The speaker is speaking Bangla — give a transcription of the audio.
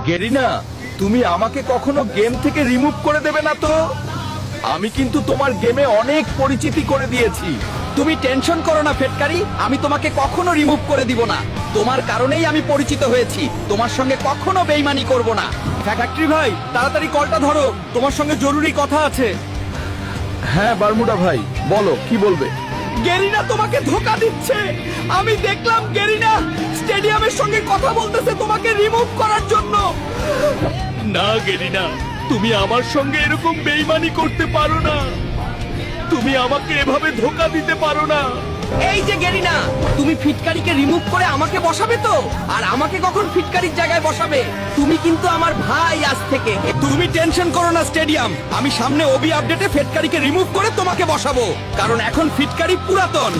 গেরিনা, তুমি আমাকে কখনো গেম থেকে রিমুভ করে দেবে না তো? আমি কিন্তু তোমার গেমে অনেক পরিচিতি করে দিয়েছি। তুমি টেনশন করো না ফেটকারি, আমি তোমাকে কখনো রিমুভ করে দিব না। তোমার কারণেই আমি পরিচিত হয়েছি, তোমার সঙ্গে কখনো বেইমানি করব না। ফ্যাক্টরি ভাই, তাড়াতাড়ি কলটা ধরো, তোমার সঙ্গে জরুরি কথা আছে। হ্যাঁ বারমুডা ভাই, বলো কি বলবে। গেরিনা তোমাকে ধোকা দিচ্ছে। আমি দেখলাম গেরিনা স্টেডিয়ামের সঙ্গে কথা বলতেছে তোমাকে রিমুভ করার জন্য। না গেরিনা, তুমি আমার সঙ্গে এরকম বেইমানি করতে পারো না। তুমি আমাকে এভাবে ধোকা দিতে পারো না। এই যে গেরিনা, তুমি ফিটকারিকে রিমুভ করে আমাকে বসাবে তো? আর আমাকে কখন ফিটকারির জায়গায় বসাবে? তুমি কিন্তু আমার ভাই আজ থেকে। তুমি টেনশন করো না স্টেডিয়াম, আমি সামনে ওবি আপডেটে ফিটকারিকে রিমুভ করে তোমাকে বসাবো, কারণ এখন ফিটকারি পুরাতন।